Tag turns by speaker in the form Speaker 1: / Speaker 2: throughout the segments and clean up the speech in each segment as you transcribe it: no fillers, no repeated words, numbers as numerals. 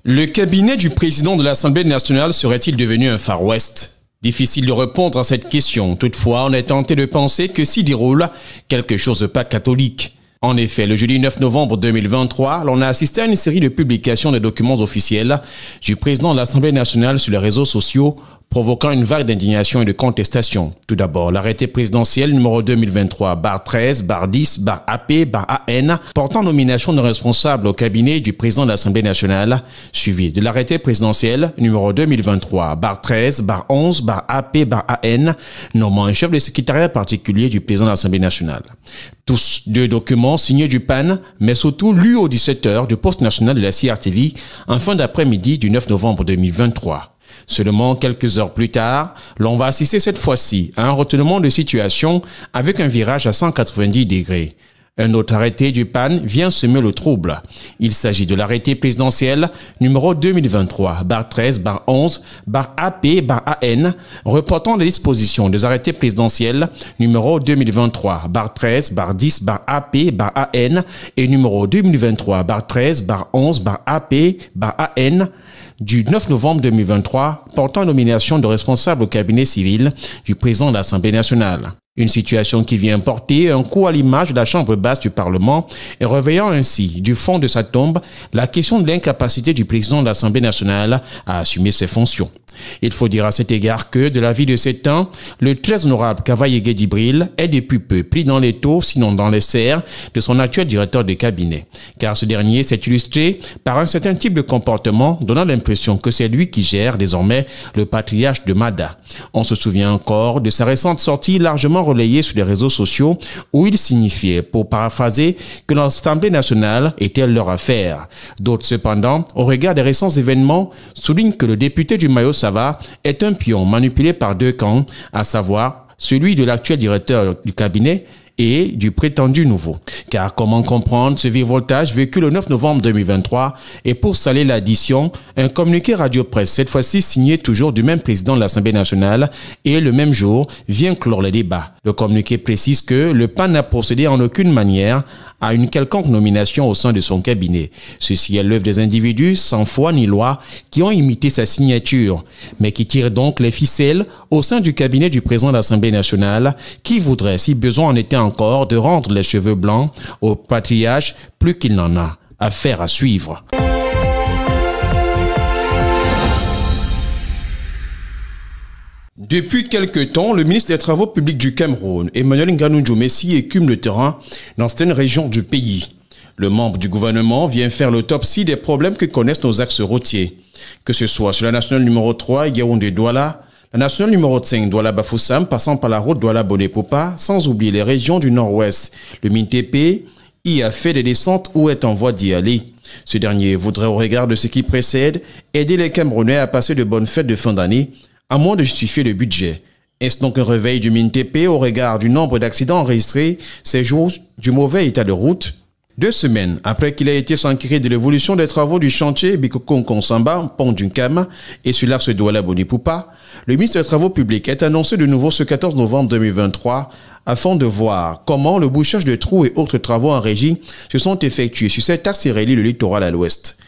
Speaker 1: Le cabinet du président de l'Assemblée nationale serait-il devenu un Far West? Difficile de répondre à cette question. Toutefois, on est tenté de penser que s'y déroule quelque chose de pas catholique. En effet, le jeudi 9 novembre 2023, l'on a assisté à une série de publications de documents officiels du président de l'Assemblée nationale sur les réseaux sociaux, provoquant une vague d'indignation et de contestation. Tout d'abord, l'arrêté présidentiel numéro 2023-13-10-AP-AN portant nomination de responsables au cabinet du président de l'Assemblée nationale, suivi de l'arrêté présidentiel numéro 2023-13-11-AP-AN nommant un chef de secrétariat particulier du président de l'Assemblée nationale. Tous deux documents signés du PAN, mais surtout lus aux 17h du poste national de la CRTV en fin d'après-midi du 9 novembre 2023. Seulement quelques heures plus tard, l'on va assister cette fois-ci à un retournement de situation avec un virage à 190 degrés. Un autre arrêté du PAN vient semer le trouble. Il s'agit de l'arrêté présidentiel numéro 2023-13-11-AP-AN reportant les dispositions des arrêtés présidentiels numéro 2023-13-10-AP-AN et numéro 2023-13-11-AP-AN du 9 novembre 2023 portant nomination de responsables au cabinet civil du président de l'Assemblée nationale. Une situation qui vient porter un coup à l'image de la Chambre basse du Parlement et réveillant ainsi du fond de sa tombe la question de l'incapacité du président de l'Assemblée nationale à assumer ses fonctions. Il faut dire à cet égard que, de la vie de ces temps, le très honorable Kavaye Djibril est depuis peu pris dans les taux, sinon dans les serres, de son actuel directeur de cabinet. Car ce dernier s'est illustré par un certain type de comportement, donnant l'impression que c'est lui qui gère désormais le patriarche de Mada. On se souvient encore de sa récente sortie largement relayée sur les réseaux sociaux, où il signifiait, pour paraphraser, que l'Assemblée nationale était leur affaire. D'autres, cependant, au regard des récents événements, soulignent que le député du maillot Sava est un pion manipulé par deux camps, à savoir celui de l'actuel directeur du cabinet et du prétendu nouveau. Car comment comprendre ce virevoltage vécu le 9 novembre 2023 et pour saler l'addition, un communiqué radio-presse, cette fois-ci signé toujours du même président de l'Assemblée nationale et le même jour vient clore les débats. Le communiqué précise que le PAN n'a procédé en aucune manière à une quelconque nomination au sein de son cabinet. Ceci est l'œuvre des individus sans foi ni loi qui ont imité sa signature, mais qui tirent donc les ficelles au sein du cabinet du président de l'Assemblée nationale qui voudrait, si besoin en était encore, de rendre les cheveux blancs au patriarche plus qu'il n'en a. Affaire à suivre. Depuis quelque temps, le ministre des Travaux publics du Cameroun, Emmanuel Nganou Messi, écume le terrain dans certaines régions du pays. Le membre du gouvernement vient faire l'autopsie des problèmes que connaissent nos axes routiers. Que ce soit sur la nationale numéro 3, Yaoundé-Douala, la nationale numéro 5, Douala-Bafoussam, passant par la route Douala-Boné-Popa, sans oublier les régions du nord-ouest. Le MINTP y a fait des descentes ou est en voie d'y aller. Ce dernier voudrait, au regard de ce qui précède, aider les Camerounais à passer de bonnes fêtes de fin d'année, à moins de justifier le budget. Est-ce donc un réveil du MINTP au regard du nombre d'accidents enregistrés ces jours du mauvais état de route? 2 semaines après qu'il a été s'enquérir de l'évolution des travaux du chantier Bikokon-Konsamba, pont du Cam et sur l'axe Douala-Boné-Popa, le ministre des Travaux publics est annoncé de nouveau ce 14 novembre 2023 afin de voir comment le bouchage de trous et autres travaux en régie se sont effectués sur cet axe qui relie le littoral à l'ouest.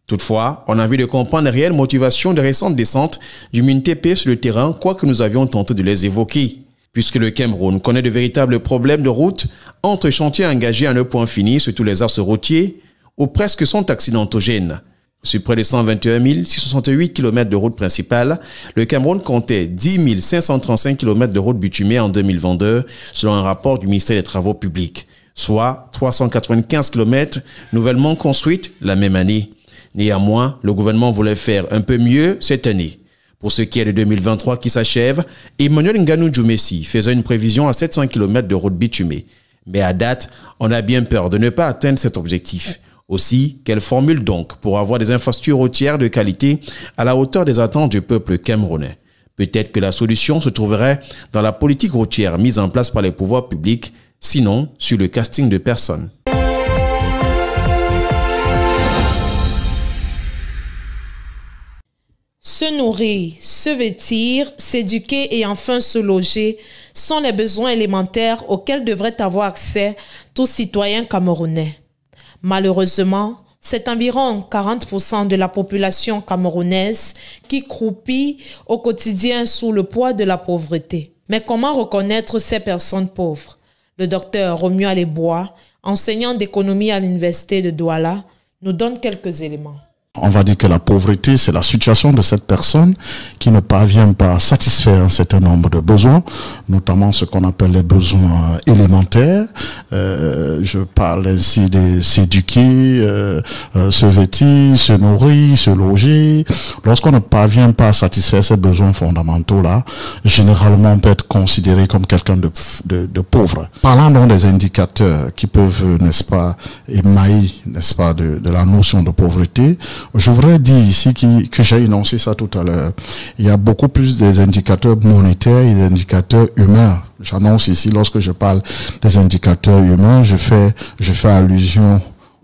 Speaker 1: Toutefois, on a envie de comprendre les réelles motivations des récentes descentes du MINTP sur le terrain, quoique nous avions tenté de les évoquer. Puisque le Cameroun connaît de véritables problèmes de route entre chantiers engagés à un point fini sur tous les axes routiers, ou presque sont accidentogènes. Sur près de 121 668 km de route principale, le Cameroun comptait 10 535 km de route bitumée en 2022, selon un rapport du ministère des Travaux publics, soit 395 km nouvellement construites la même année. Néanmoins, le gouvernement voulait faire un peu mieux cette année. Pour ce qui est de 2023 qui s'achève, Emmanuel Nganou Messi faisait une prévision à 700 km de route bitumée. Mais à date, on a bien peur de ne pas atteindre cet objectif. Aussi, quelle formule donc pour avoir des infrastructures routières de qualité à la hauteur des attentes du peuple camerounais? Peut-être que la solution se trouverait dans la politique routière mise en place par les pouvoirs publics, sinon sur le casting de personnes.
Speaker 2: Se nourrir, se vêtir, s'éduquer et enfin se loger sont les besoins élémentaires auxquels devrait avoir accès tout citoyen camerounais. Malheureusement, C'est environ 40% de la population camerounaise qui croupit au quotidien sous le poids de la pauvreté. Mais comment reconnaître ces personnes pauvres? Le docteur Romuald Lebois, enseignant d'économie à l'université de Douala, nous donne quelques éléments.
Speaker 3: On va dire que la pauvreté, c'est la situation de cette personne qui ne parvient pas à satisfaire un certain nombre de besoins, notamment ce qu'on appelle les besoins élémentaires. Je parle ainsi de s'éduquer, se vêtir, se nourrir, se loger. Lorsqu'on ne parvient pas à satisfaire ces besoins fondamentaux-là, généralement on peut être considéré comme quelqu'un de pauvre. Parlant donc des indicateurs qui peuvent, n'est-ce pas, émailler, n'est-ce pas, de la notion de pauvreté, je voudrais dire ici que j'ai énoncé ça tout à l'heure. Il y a beaucoup plus des indicateurs monétaires et des indicateurs humains. J'annonce ici, lorsque je parle des indicateurs humains, je fais allusion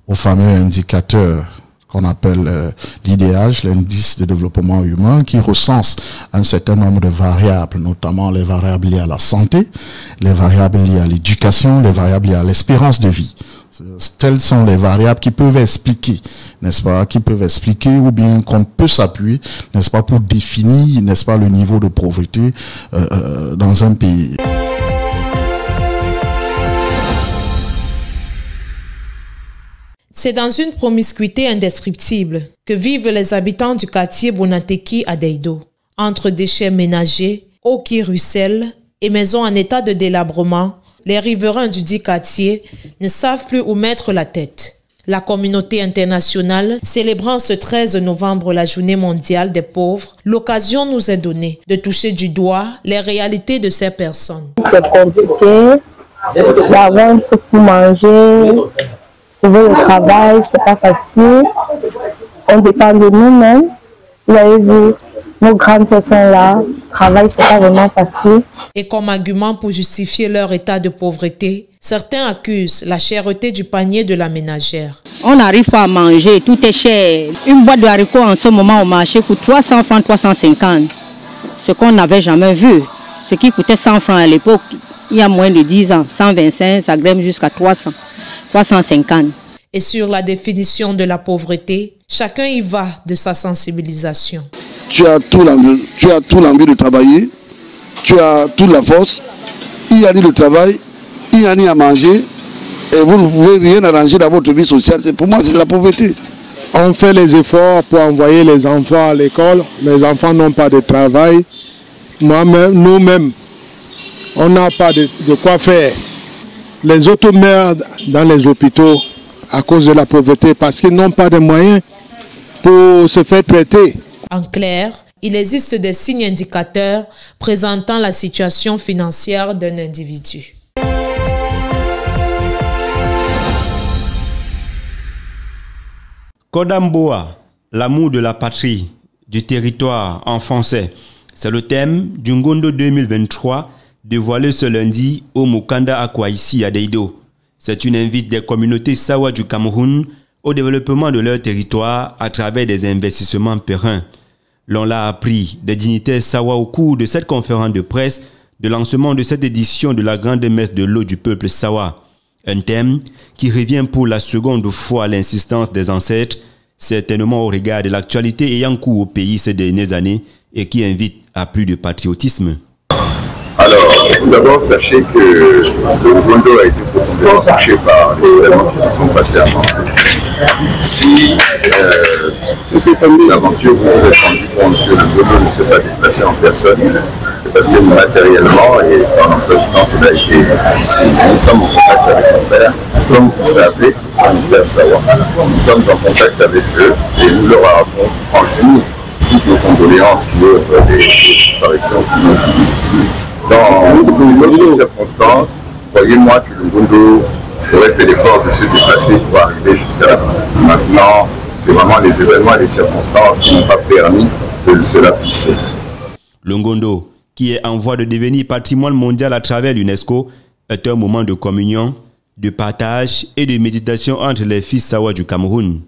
Speaker 3: aux fameux indicateurs qu'on appelle l'IDH, l'indice de développement humain, qui recense un certain nombre de variables, notamment les variables liées à la santé, les variables liées à l'éducation, les variables liées à l'espérance de vie. Telles sont les variables qui peuvent expliquer, n'est-ce pas, ou bien qu'on peut s'appuyer, n'est-ce pas, pour définir, n'est-ce pas, le niveau de pauvreté dans un pays.
Speaker 2: C'est dans une promiscuité indescriptible que vivent les habitants du quartier Bonateki à Deido. Entre déchets ménagers, eau qui ruisselle et maisons en état de délabrement, les riverains du dit quartier ne savent plus où mettre la tête. La communauté internationale, célébrant ce 13 novembre la journée mondiale des pauvres, l'occasion nous est donnée de toucher du doigt les réalités de ces personnes.
Speaker 4: C'est compliqué d'avoir un truc pour manger, trouver le travail, c'est pas facile. On dépend de nous-mêmes. Vous avez vu, nos grandes sœurs sont là, le travail c'est pas vraiment facile.
Speaker 2: Et comme argument pour justifier leur état de pauvreté, certains accusent la cherté du panier de la ménagère.
Speaker 5: On n'arrive pas à manger, tout est cher. Une boîte de haricots en ce moment au marché coûte 300 francs, 350. Ce qu'on n'avait jamais vu. Ce qui coûtait 100 francs à l'époque, il y a moins de 10 ans, 125, ça grimpe jusqu'à 300, 350.
Speaker 2: Et sur la définition de la pauvreté, chacun y va de sa sensibilisation.
Speaker 6: Tu as tout l'envie de travailler, tu as toute la force, il y a ni le travail, il n'y a ni à manger, et vous ne pouvez rien arranger dans votre vie sociale. Pour moi, c'est la pauvreté.
Speaker 7: On fait les efforts pour envoyer les enfants à l'école, les enfants n'ont pas de travail. Moi-même, nous-mêmes, on n'a pas de quoi faire. Les autres meurent dans les hôpitaux à cause de la pauvreté parce qu'ils n'ont pas de moyens pour se faire traiter.
Speaker 2: En clair, il existe des signes indicateurs présentant la situation financière d'un individu.
Speaker 8: Kodamboa, l'amour de la patrie, du territoire en français. C'est le thème du Ngondo 2023 dévoilé ce lundi au Mukanda Akwaïsi à Deido. C'est une invite des communautés Sawa du Cameroun au développement de leur territoire à travers des investissements pérennes. L'on l'a appris des dignitaires Sawa au cours de cette conférence de presse de lancement de cette édition de la grande messe de l'eau du peuple Sawa. Un thème qui revient pour la seconde fois à l'insistance des ancêtres, certainement au regard de l'actualité ayant cours au pays ces dernières années et qui invite à plus de patriotisme.
Speaker 9: Alors, tout d'abord, sachez que le Ngondo a été profondément touché par les événements qui se sont passés à Manchou. Si l'aventure vous vous êtes rendu compte que le Ngondo ne s'est pas déplacé en personne, c'est parce que matériellement et pendant peu de temps, cela a été difficile. Nous sommes en contact avec nos frères, comme vous savez, que ce sont nos frères Sawa. Nous sommes en contact avec eux et nous leur avons transmis toutes nos condoléances pour des disparitions qu'ils ont subies. Dans d'autres circonstances, croyez-moi que le Ngondo aurait fait l'effort de se déplacer pour arriver jusqu'à là. Maintenant, c'est vraiment les événements et les circonstances qui n'ont pas permis que cela puisse se faire.
Speaker 8: Le Ngondo, qui est en voie de devenir patrimoine mondial à travers l'UNESCO, est un moment de communion, de partage et de méditation entre les fils Sawa du Cameroun.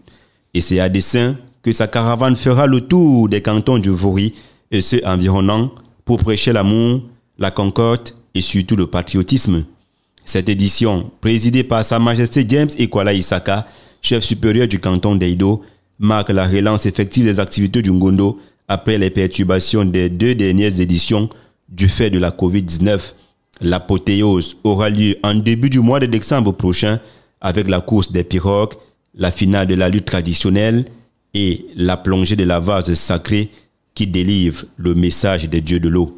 Speaker 8: Et c'est à dessein que sa caravane fera le tour des cantons du Vori et ceux environnants pour prêcher l'amour, la concorde et surtout le patriotisme. Cette édition, présidée par Sa Majesté James Ekwala Isaka, chef supérieur du canton d'Eïdo, marque la relance effective des activités du Ngondo après les perturbations des 2 dernières éditions du fait de la Covid-19. L'apothéose aura lieu en début du mois de décembre prochain avec la course des pirogues, la finale de la lutte traditionnelle et la plongée de la vase sacrée qui délivre le message des dieux de l'eau.